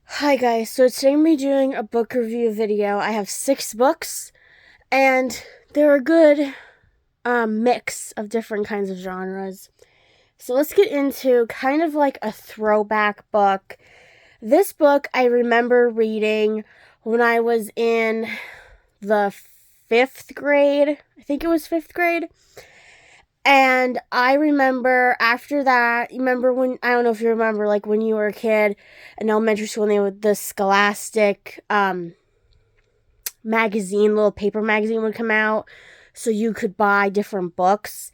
Hi guys, so today I'm going to be doing a book review video. I have 6 books, and they're a good mix of different kinds of genres. So let's get into kind of like a throwback book. This book I remember reading when I was in the 5th grade. I think it was 5th grade. And I remember after that, you remember when, I don't know if you remember, like when you were a kid in elementary school and they would, the Scholastic magazine, little paper magazine would come out so you could buy different books.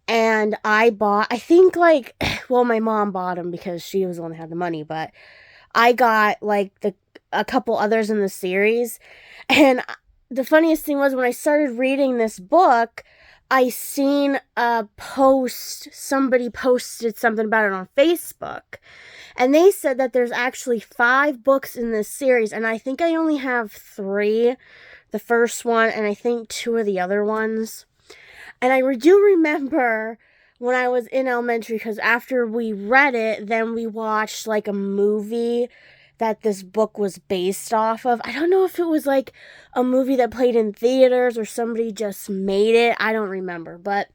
And I bought, I think like, well, my mom bought them because she was the one that had the money, but I got like a couple others in the series. And the funniest thing was when I started reading this book, I seen a post, somebody posted something about it on Facebook. And they said that there's actually 5 books in this series, and I think I only have 3. The first one, and I think 2 of the other ones. And I do remember when I was in elementary, because after we read it, then we watched like a movie that this book was based off of. I don't know if it was like a movie that played in theaters or somebody just made it. I don't remember, but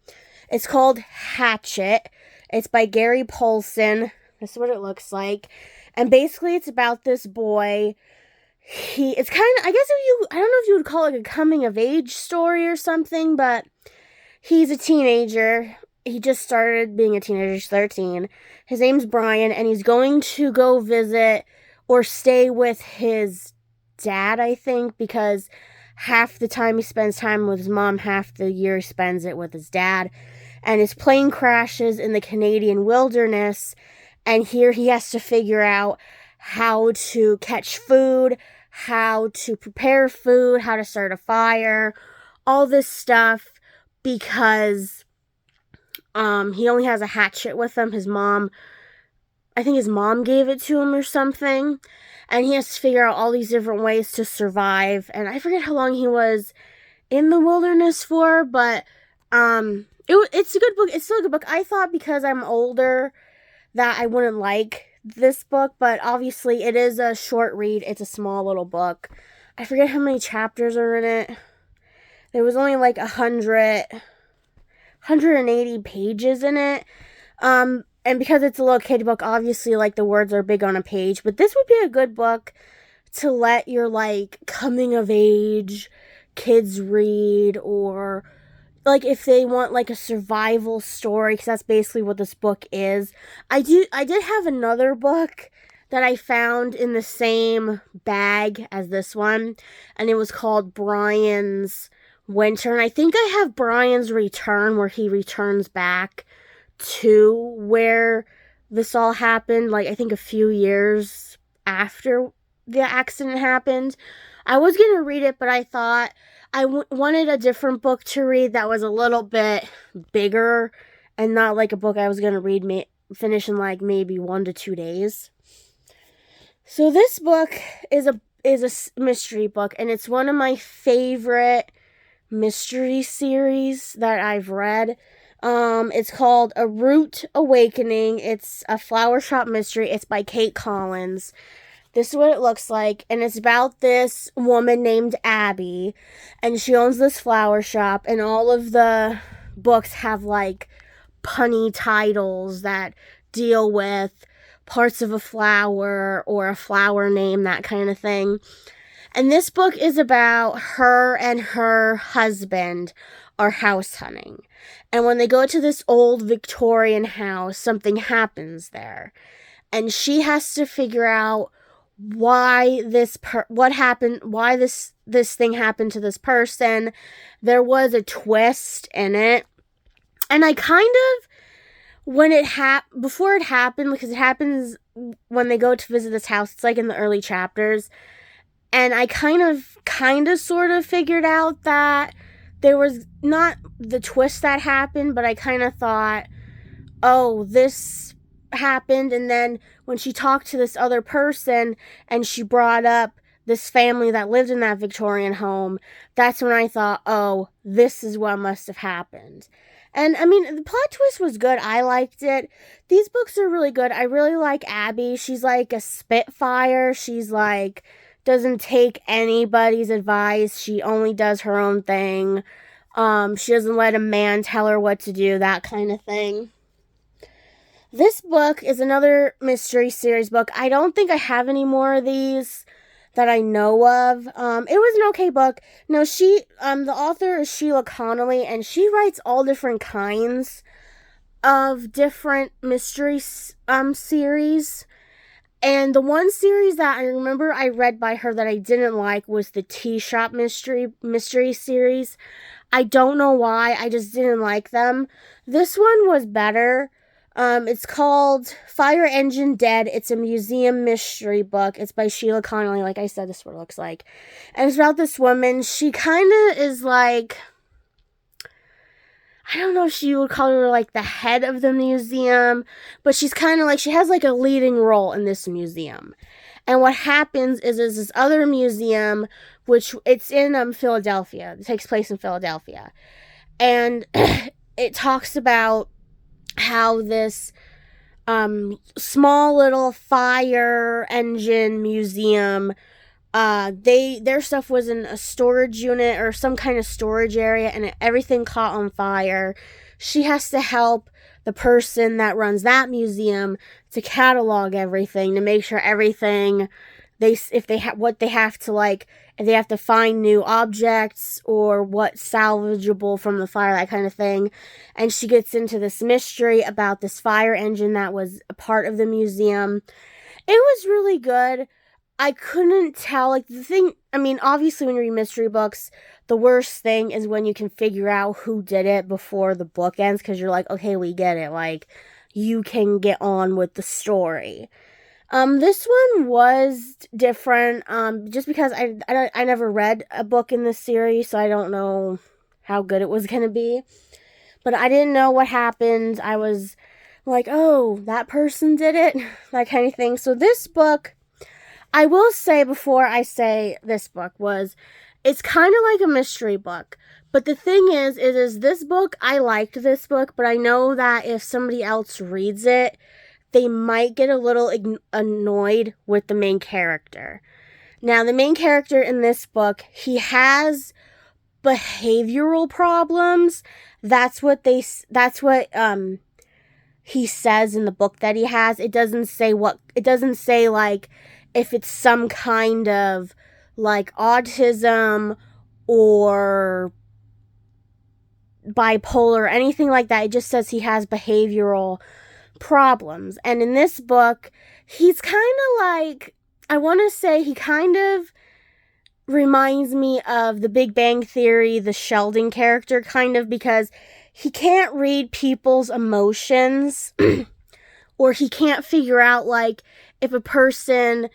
it's called Hatchet. It's by Gary Paulsen. This is what it looks like. And basically it's about this boy. It's kind of, I guess I don't know if you would call it a coming of age story or something, but he's a teenager. He just started being a teenager. He's 13. His name's Bryant, and he's going to go visit or stay with his dad, I think, because half the time he spends time with his mom, half the year he spends it with his dad. And his plane crashes in the Canadian wilderness, and here he has to figure out how to catch food, how to prepare food, how to start a fire, all this stuff, because he only has a hatchet with him. I think his mom gave it to him or something, and he has to figure out all these different ways to survive. And I forget how long he was in the wilderness for, but it's a good book. It's still a good book. I thought because I'm older that I wouldn't like this book, but obviously it is a short read. It's a small little book. I forget how many chapters are in it. There was only like 180 pages in it. And because it's a little kid book, obviously, like, the words are big on a page. But this would be a good book to let your, like, coming of age kids read, or, like, if they want, like, a survival story, because that's basically what this book is. I did have another book that I found in the same bag as this one, and it was called Brian's Winter. And I think I have Brian's Return, where he returns back to where this all happened, like I think a few years after the accident happened. I was going to read it, but I thought I wanted a different book to read that was a little bit bigger and not like a book I was going to finish in like maybe 1 to 2 days. So this book is a mystery book, and it's one of my favorite mystery series that I've read. It's called A Root Awakening. It's a flower shop mystery. It's by Kate Collins. This is what it looks like, and it's about this woman named Abby, and she owns this flower shop, and all of the books have like punny titles that deal with parts of a flower or a flower name, that kind of thing. And this book is about her and her husband are house hunting. And when they go to this old Victorian house, something happens there. And she has to figure out why this thing happened to this person. There was a twist in it. And I kind of, before it happened, because it happens when they go to visit this house, it's like in the early chapters. And I kind of sort of figured out that there was not the twist that happened, but I kind of thought, oh, this happened. And then when she talked to this other person and she brought up this family that lived in that Victorian home, that's when I thought, oh, this is what must have happened. And I mean, the plot twist was good. I liked it. These books are really good. I really like Abby. She's like a spitfire. She's like, doesn't take anybody's advice. She only does her own thing. She doesn't let a man tell her what to do, that kind of thing. This book is another mystery series book. I don't think I have any more of these that I know of. It was an okay book. No, the author is Shelia Connolly, and she writes all different kinds of different mystery series. And the one series that I remember I read by her that I didn't like was the Tea Shop mystery series. I don't know why. I just didn't like them. This one was better. It's called Fire Engine Dead. It's a museum mystery book. It's by Shelia Connolly. Like I said, this is what it looks like. And it's about this woman. She kind of is like, I don't know if she would call her like the head of the museum, but she's kind of like, she has like a leading role in this museum. And what happens is this other museum, which it's in Philadelphia. It takes place in Philadelphia. And it talks about how this small little fire engine museum, their stuff was in a storage unit or some kind of storage area, and everything caught on fire. She has to help the person that runs that museum to catalog everything, to make sure everything if they have to find new objects or what's salvageable from the fire, that kind of thing. And she gets into this mystery about this fire engine that was a part of the museum. It was really good. I couldn't tell, like, the thing, I mean, obviously when you read mystery books, the worst thing is when you can figure out who did it before the book ends, because you're like, okay, we get it, like, you can get on with the story. This one was different, just because I never read a book in this series, so I don't know how good it was gonna be. But I didn't know what happened. I was like, oh, that person did it, that kind of thing. So this book, I will say before I say this book, it's kind of like a mystery book. But the thing is this book, I liked this book, but I know that if somebody else reads it, they might get a little annoyed with the main character. Now, the main character in this book, he has behavioral problems. That's what he says in the book that he has. It doesn't say like if it's some kind of like autism or bipolar or anything like that. It just says he has behavioral problems. And in this book, he's kind of like, I want to say he kind of reminds me of the Big Bang Theory, the Sheldon character, kind of, because he can't read people's emotions or he can't figure out, like, if a person,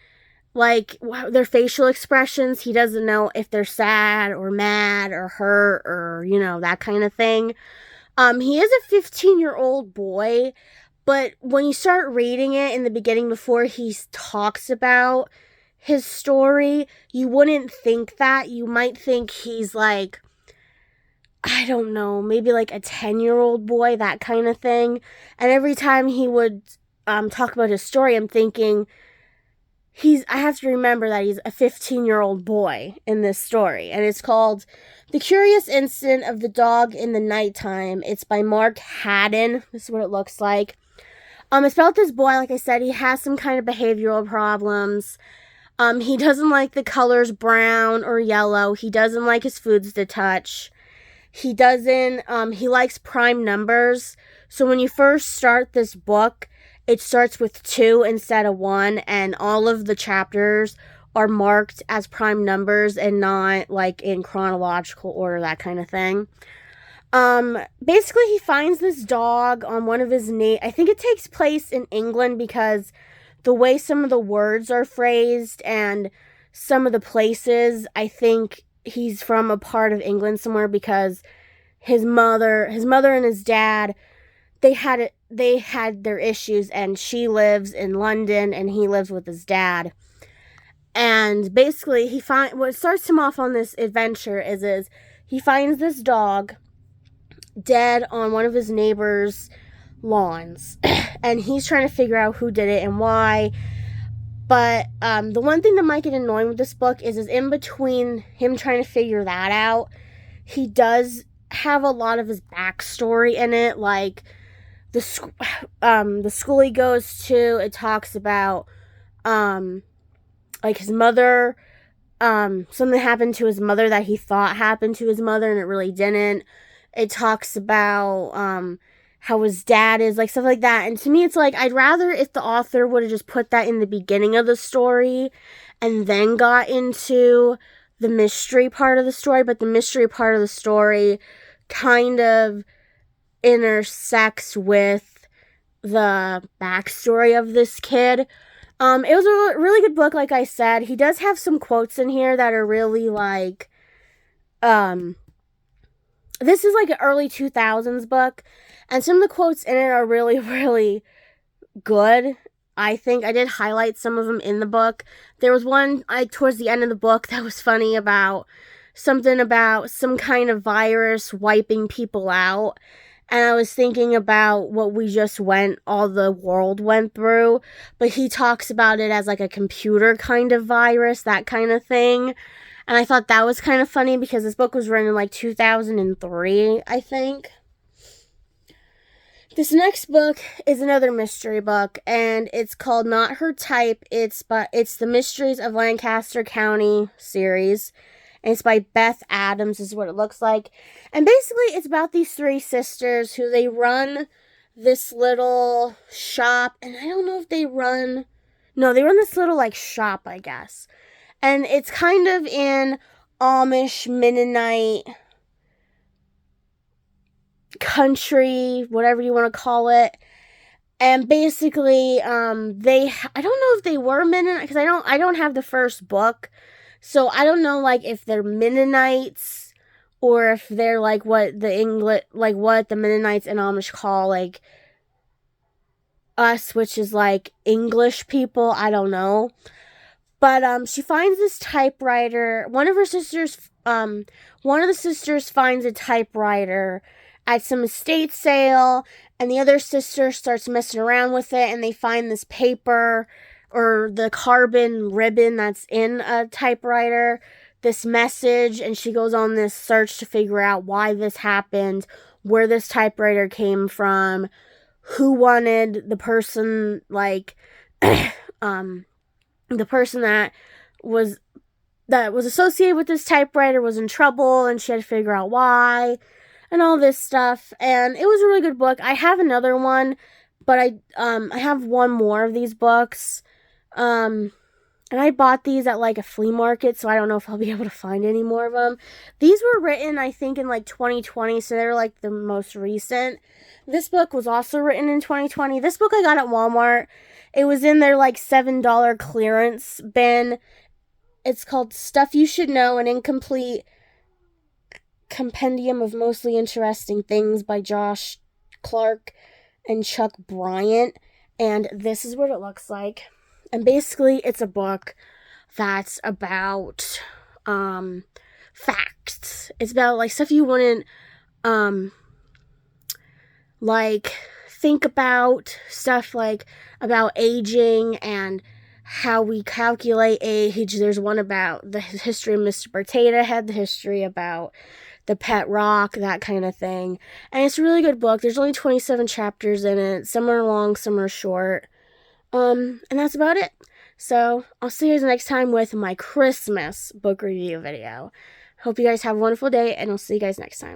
like, their facial expressions, he doesn't know if they're sad or mad or hurt or, that kind of thing. He is a 15-year-old boy, but when you start reading it in the beginning, before he talks about his story, you wouldn't think that. You might think he's like, I don't know, maybe like a 10-year-old boy, that kind of thing. And every time he would talk about his story, I'm thinking, I have to remember that he's a 15-year-old boy in this story. And it's called The Curious Incident of the Dog in the Nighttime. It's by Mark Haddon. This is what it looks like. It's about this boy, like I said, he has some kind of behavioral problems. He doesn't like the colors brown or yellow. He doesn't like his foods to touch. He likes prime numbers. So when you first start this book, it starts with 2 instead of 1, and all of the chapters are marked as prime numbers and not like in chronological order, that kind of thing. Basically he finds this dog on one of his I think it takes place in England because the way some of the words are phrased and some of the places, I think he's from a part of England somewhere, because his mother and his dad, they had their issues, and she lives in London and he lives with his dad. And basically what starts him off on this adventure is he finds this dog dead on one of his neighbor's lawns. And he's trying to figure out who did it and why. But the one thing that might get annoying with this book is in between him trying to figure that out, he does have a lot of his backstory in it. Like the school he goes to, it talks about like his mother, something happened to his mother that he thought happened to his mother and it really didn't. It talks about how his dad is, like stuff like that. And to me, it's like, I'd rather if the author would have just put that in the beginning of the story and then got into the mystery part of the story. But the mystery part of the story kind of intersects with the backstory of this kid. It was a really good book, like I said. He does have some quotes in here that are really like, this is like an early 2000s book, and some of the quotes in it are really, really good. I think I did highlight some of them in the book. There was one towards the end of the book that was funny about something about some kind of virus wiping people out. And I was thinking about what all the world went through. But he talks about it as like a computer kind of virus, that kind of thing. And I thought that was kind of funny because this book was written in like 2003, I think. This next book is another mystery book, and it's called Not Her Type. It's the Mysteries of Lancaster County series. And it's by Beth Adams, is what it looks like. And basically, it's about these three sisters who they run this little shop. And I don't know if they run this little, like, shop, I guess. And it's kind of in Amish, Mennonite country, whatever you want to call it. And basically, I don't know if they were Mennonite, because I don't have the first book. So I don't know, like, if they're Mennonites or if they're like what the Mennonites and Amish call like us, which is like English people. I don't know. But she finds this typewriter. One of the sisters finds a typewriter at some estate sale, and the other sister starts messing around with it, and they find this paper or the carbon ribbon that's in a typewriter, this message, and she goes on this search to figure out why this happened, where this typewriter came from, who wanted the person, like, the person that was associated with this typewriter was in trouble, and she had to figure out why, and all this stuff. And it was a really good book. I have another one, but I have one more of these books. And I bought these at like a flea market, so I don't know if I'll be able to find any more of them. These were written, I think, in like 2020, so they're like the most recent. This book was also written in 2020. This book I got at Walmart. It was in their like $7 clearance bin. It's called Stuff You Should Know, an Incomplete Compendium of Mostly Interesting Things by Josh Clark and Chuck Bryant. And this is what it looks like. And basically, it's a book that's about facts. It's about like stuff you wouldn't like think about, stuff like about aging and how we calculate age. There's one about the history of Mr. Potato Head, the history about the pet rock, that kind of thing. And it's a really good book. There's only 27 chapters in it. Some are long, some are short. And that's about it. So, I'll see you guys next time with my Christmas book review video. Hope you guys have a wonderful day, and I'll see you guys next time.